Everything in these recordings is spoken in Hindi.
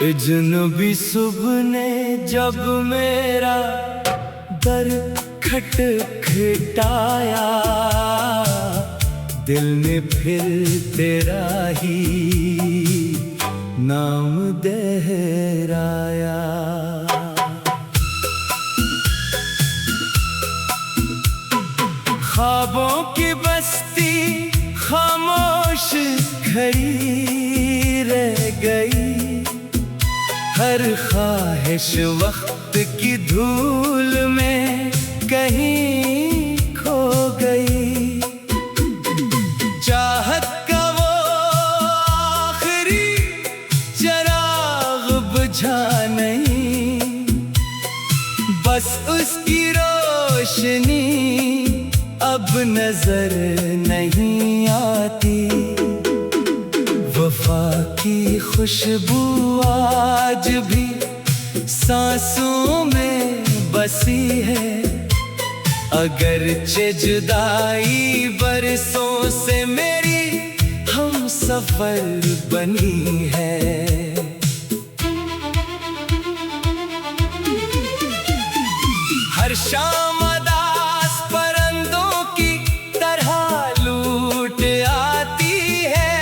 अजनबी सुबह ने जब मेरा दर खटखटाया, दिल ने फिर तेरा ही नाम दोहराया। ख्वाबों की बस्ती खामोश खड़ी रह गई, हर ख्वाहिश वक्त की धूल में कहीं खो गई। चाहत का वो आखिरी चिराग बुझा नहीं, बस उसकी रोशनी अब नजर नहीं आती। वफा की खुशबू आज भी सांसों में बसी है, अगरचे जुदाई बरसों से मेरी हम सफर बनी है। हर शाम अदास परिंदों की तरह लूट आती है,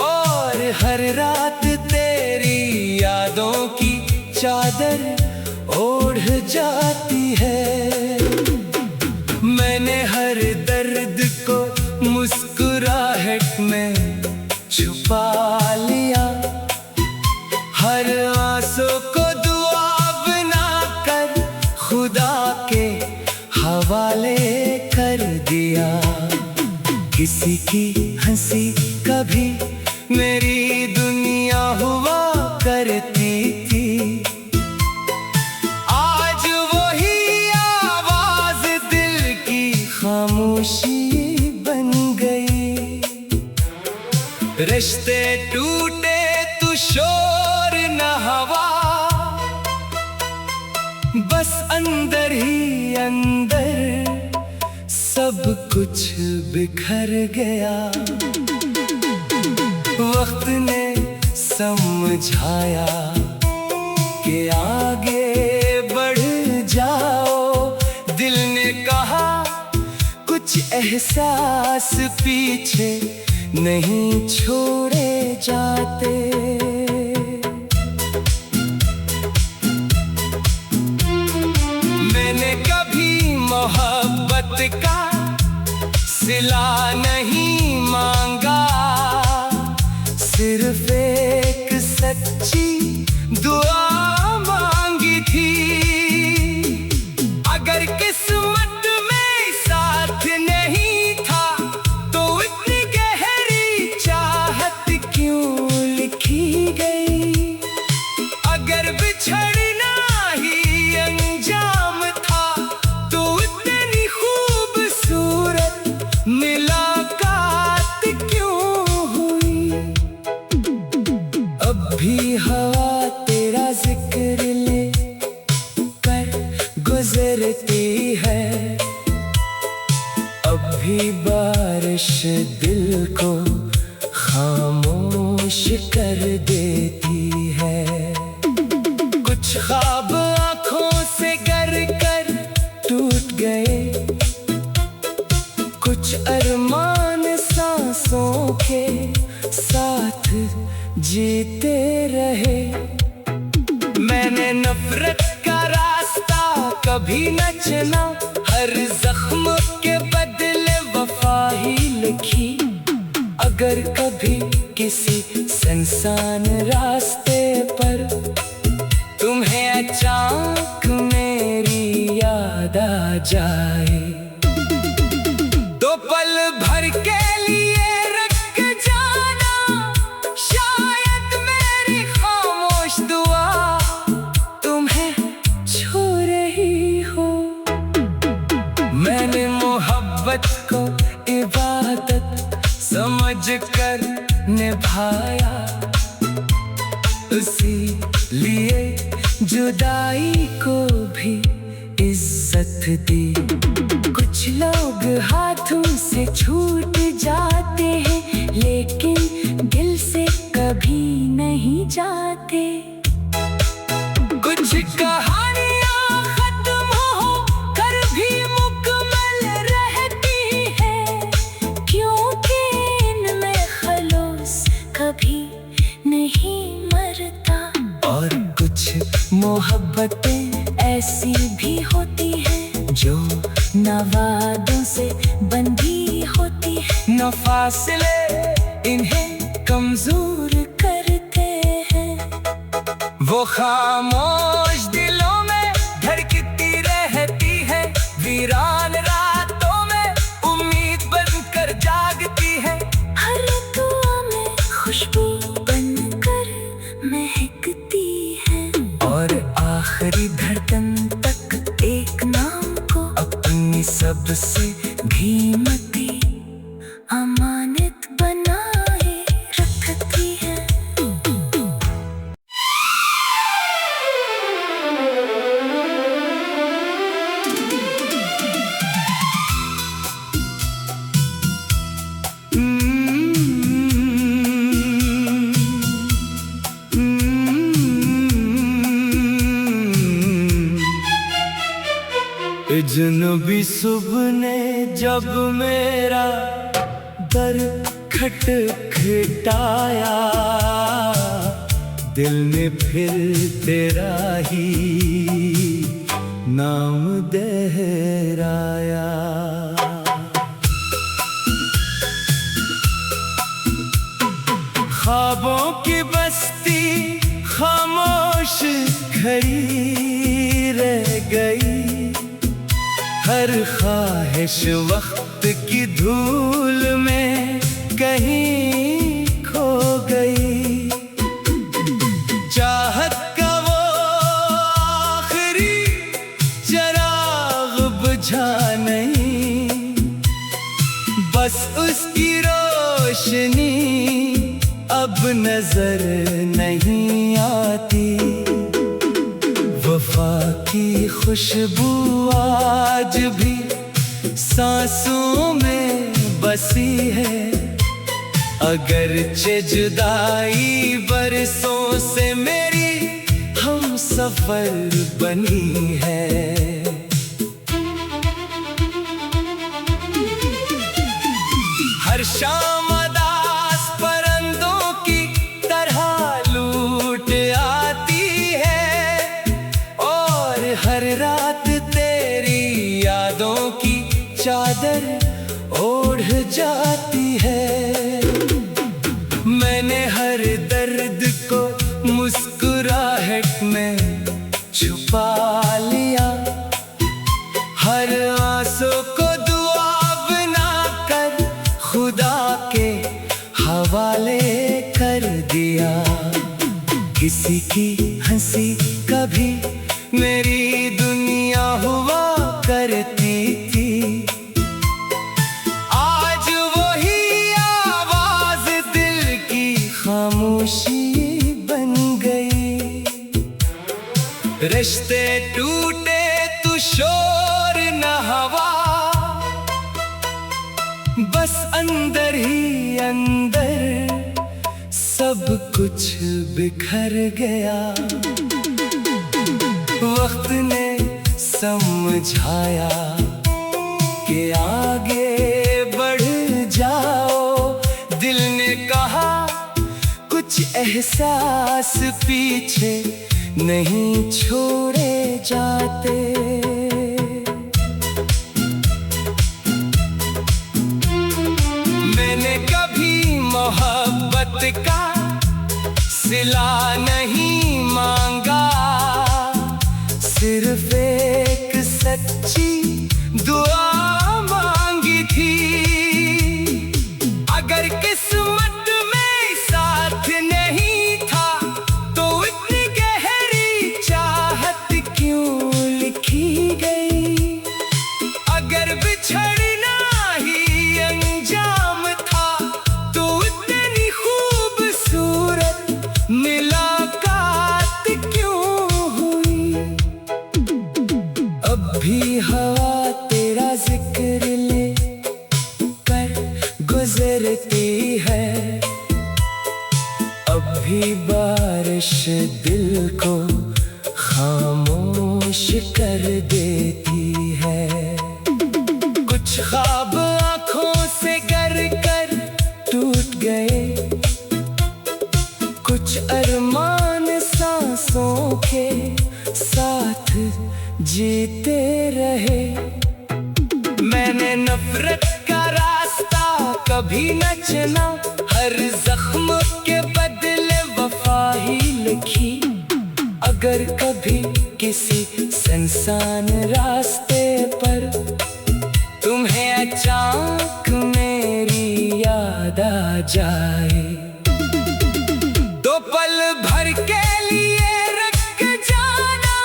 और हर रात तेरी यादों की चादर ओढ़ जाती है। मैंने हर दर्द को मुस्कुराहट में छुपा लिया, हर आंसू को दुआ बनाकर खुदा के हवाले कर दिया। किसी की हंसी कभी मेरी दुनिया हुआ करती थी, आज वही आवाज दिल की खामोशी बन गई। रिश्ते टूटे तो शोर न हवा, बस अंदर ही अंदर सब कुछ बिखर गया। वक्त ने समझाया कि आगे बढ़ जाओ, दिल ने कहा कुछ एहसास पीछे नहीं छोड़े जाते। मैंने कभी मोहब्बत का सिला नहीं मांगा, सिर्फ एक सच्ची दुआ मांगी थी। अगर किस्मत में साथ नहीं था तो इतनी गहरी चाहत क्यों लिखी गई। अगर बिछड़ना ही अंजाम था तो इतनी खूबसूरत मुलाकात क्यों हुई। अब भी हवा तेरा जिक्र ले कर गुजरती है, अब भी बारिश दिल को खामोश कर देती है। कुछ ख्वाब आंखों से गर कर टूट गए, कुछ अरमान सांसों के साथ जीते रहे। मैंने नफरत का रास्ता कभी न चुना, हर जख्म के बदले वफा ही लिखी। अगर कभी किसी सुनसान रास्ते पर तुम्हें अचानक मेरी याद आ जाए, तो पल भर के लिए रख जाना, शायद मेरी खामोश दुआ तुम्हें छू रही हो। मैंने मोहब्बत को इबादत समझ कर निभाया, उसी लिए जुदाई को भी इज्जत दी। कुछ लोग हाथों से छूट जाते हैं, लेकिन दिल से कभी नहीं जाते। दे। कुछ कहानियां खत्म हो कर भी मुकम्मल रहती है, क्योंकि इनमें खलूस कभी नहीं मरता। और कुछ मोहब्बतें ऐसी भी होती हैं जो ना वादों से बंधी होती है, न फासले इन्हें कमजोर करते हैं। वो खामोश दिलों में धड़कती रहती है, वीरान रातों में उम्मीद बनकर जागती है। हर दुआ में खुशबू बनकर महकती है, और आखिरी धड़कन तक एक नाम को अपनी सबसे कीमती अमानत बनाए रखती है। अजनबी सुबह ने जब मेरा दर खटखटाया, दिल ने फिर तेरा ही नाम दोहराया। ख्वाबों की बस्ती खामोश खड़ी रह गई, हर ख्वाहिश वक्त की धूल में कहीं खो गई। चाहत का वो आखिरी चिराग बुझा नहीं, बस उसकी रोशनी अब नजर नहीं आती। वफा की खुशबू आज भी सांसों में बसी है, अगरचे जुदाई बरसों से मेरी हम सफर बनी है। हर शाम अदास परिंदों की तरह लूट आती है, और हर रात तेरी यादों की चादर ओढ़ जाती है। मैंने हर दर्द को मुस्कुराहट में छुपा लिया, हर आंसू को दुआ बनाकर खुदा के हवाले कर दिया। किसी की हंसी कभी मेरी दुनिया हुआ करती थी, आज वही आवाज दिल की खामोशी बन गई। रिश्ते टूटे तू शोर न हवा, बस अंदर ही अंदर सब कुछ बिखर गया। वक्त ने समझाया कि आगे बढ़ जाओ, दिल ने कहा कुछ एहसास पीछे नहीं छोड़े जाते। मैंने कभी मोहब्बत का सिला नहीं मांगा, सिर्फ एक सच्ची दुआ मांगी थी। अगर किस्मत में साथ नहीं था तो इतनी गहरी चाहत क्यों लिखी गई। अगर बिछड़ना ही अंजाम था तो इतनी खूबसूरत मुलाकात क्यों हुई। अब भी हवा तेरा जिक्र ले कर गुजरती है, अब भी बार बारिश दिल को खामोश कर देती है। कुछ ख्वाब आंखों से गर कर टूट गए, कुछ अरमान सांसों के साथ जीते रहे। मैंने नफरत का रास्ता कभी न चुना, हर जख्म के बदले वफा ही लिखी। अगर कभी किसी सुनसान रास्ते पर तुम्हें अचानक मेरी याद आ जाए, तो पल भर के लिए रुक जाना।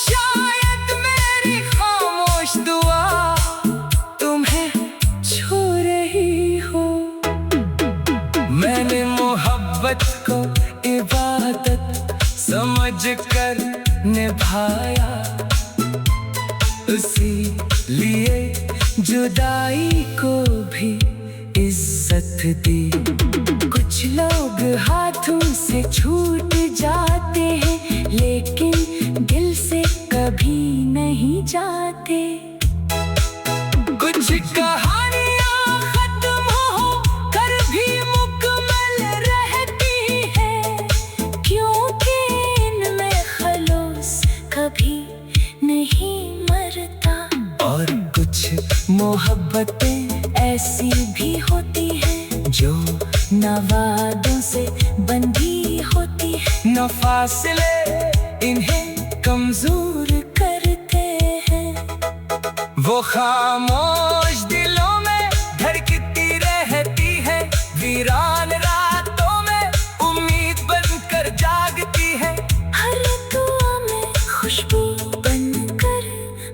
शायद मेरी खामोश दुआ तुम्हें छू रही हो। मैंने मोहब्बत को इबादत समझ कर निभाया, उसी लिए जुदाई को भी इज्जत दी। कुछ लोग हाथों से छूट जाते हैं, लेकिन दिल से कभी नहीं जाते। कुछ कहानियां खत्म हो कर भी मुकम्मल रहती है, क्योंकि इनमें खलूस कभी नहीं मरता। और कुछ मोहब्बतें ऐसी भी होती हैं जो न वादों से बंधी होती है, न फासले इन्हें कमजोर करते हैं। वो खामोश दिलों में धड़कती रहती है, वीरान रातों में उम्मीद बनकर जागती है। हर दुआ में खुशबू बनकर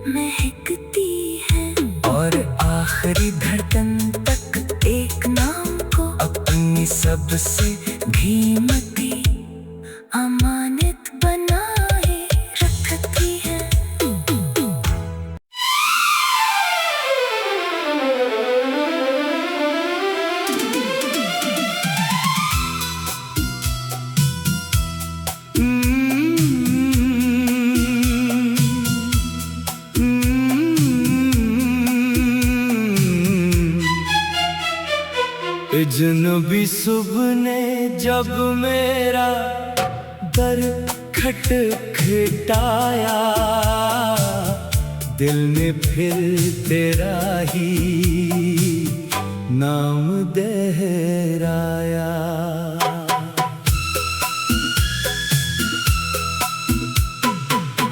महकती है, और आखिरी धड़कन तक एक नाम को अपनी सबसे कीमती अमानत बनाए रखती है। अजनबी सुबह ने जब मेरा दर खटखटाया, दिल ने फिर तेरा ही नाम दोहराया।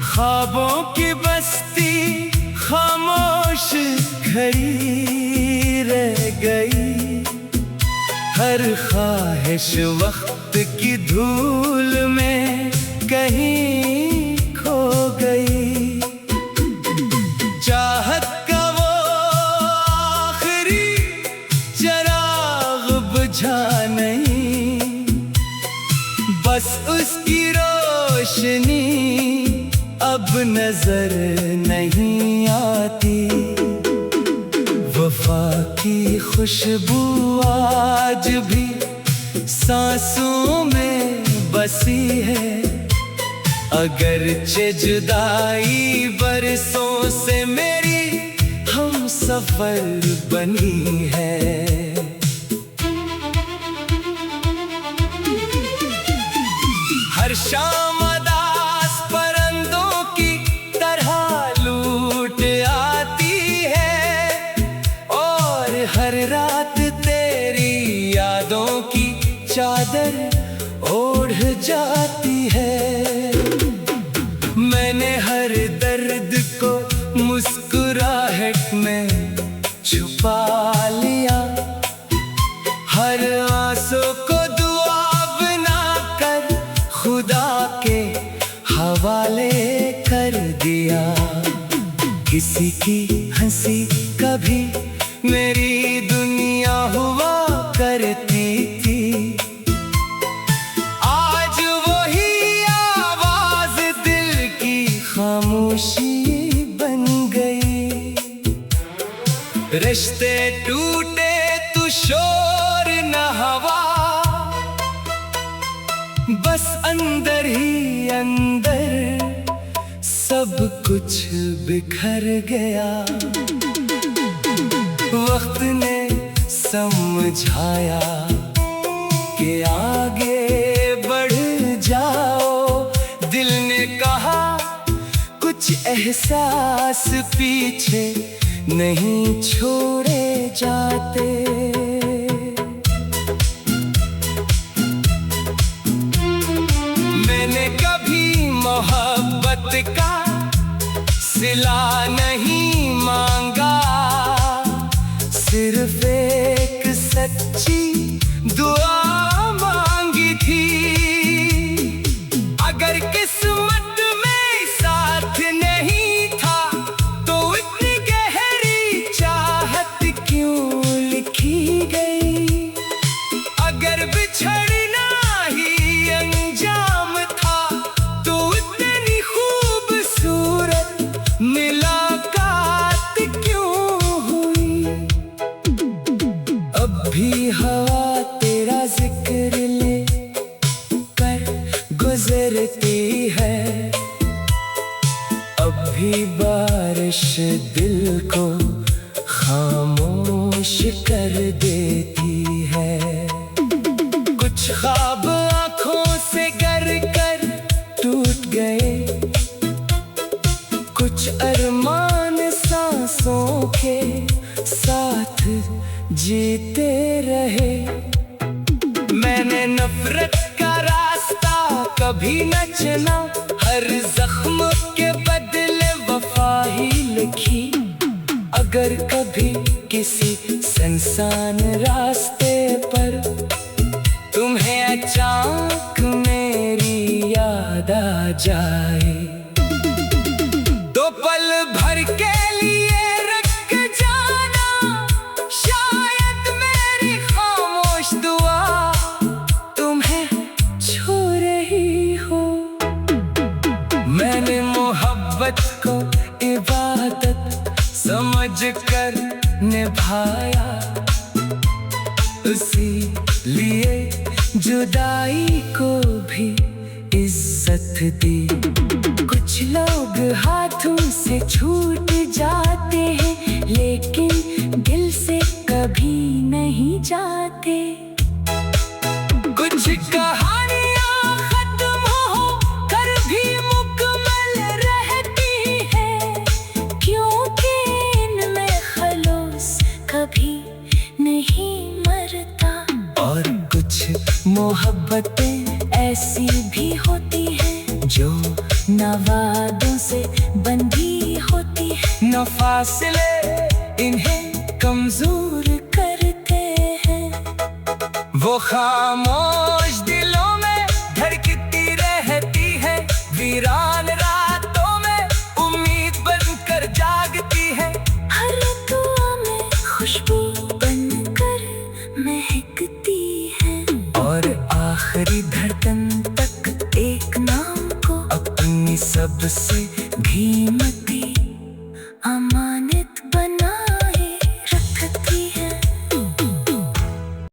ख्वाबों की बस्ती खामोश खड़ी रह गई, हर ख्वाहिश वक्त की धूल में कहीं खो गई। चाहत का वो आखिरी चिराग बुझा नहीं, बस उसकी रोशनी अब नजर नहीं आती। वफा की खुशबू आज भी सांसों में बसी है, अगरचे जुदाई बरसों से मेरी हम सफर बनी है। हर शाम अदास परिंदों की तरह लूट आती है, और हर रात तेरी यादों की चादर ओढ़ जाती है। मैंने हर दर्द को मुस्कुराहट में छुपा लिया, हर आंसू को दुआ बनाकर खुदा के हवाले कर दिया। किसी की हंसी कभी मेरी दुनिया हुआ करती थी, आज वही आवाज दिल की खामोशी बन गई। रिश्ते टूटे तो शोर न हवा, बस अंदर ही अंदर सब कुछ बिखर गया। वक्त ने समझाया कि आगे बढ़ जाओ। दिल ने कहा कुछ एहसास पीछे नहीं छोड़े जाते। मैंने कभी मोहब्बत का सिला नहीं मांगा, सिर्फ एक सच्ची दुआ मांगी थी। अगर किस्मत में साथ नहीं था तो इतनी गहरी चाहत क्यों लिखी गई। अगर बिछड़ना ही अंजाम था तो इतनी खूबसूरत मुलाकात क्यों हुई। अब भी हवा तेरा जिक्र ले कर गुजरती है। अब भी बारिश दिल को खामोश कर देती है। कुछ ख्वाब आंखों से गर कर टूट गए, कुछ अरमान सांसों के साथ जीते रहे। मैंने नफरत का रास्ता कभी न चुना, हर जख्म के बदले वफा ही लिखी। अगर कभी किसी सुनसान रास्ते पर तुम्हें अचानक मेरी याद आ जाए तो पल भर के लिए रख जाना। शायद मेरी खामोश दुआ तुम्हें छू रही हो। मैंने मोहब्बत को इबादत समझ कर निभाया, उसी लिए जुदाई को भी इज्जत दी। कुछ लोग हाथों से छूट जाते हैं लेकिन दिल से कभी नहीं जाते। कुछ कहानियां खत्म हो कर भी मुकम्मल रहती है, क्योंकि इनमें खलूस कभी नहीं मरता। और कुछ मोहब्बतें ऐसी भी होती हैं जो न वादों से बंधी होती है, न फासले इन्हें कमजोर करते हैं। वो खामोश दिलों में धड़कती रहती है, वीरान रातों में उम्मीद बनकर जागती है। हर दुआ में खुशबू बनकर महकती है, और आखिरी धड़कन तक एक नाम को अपनी सबसे धीमी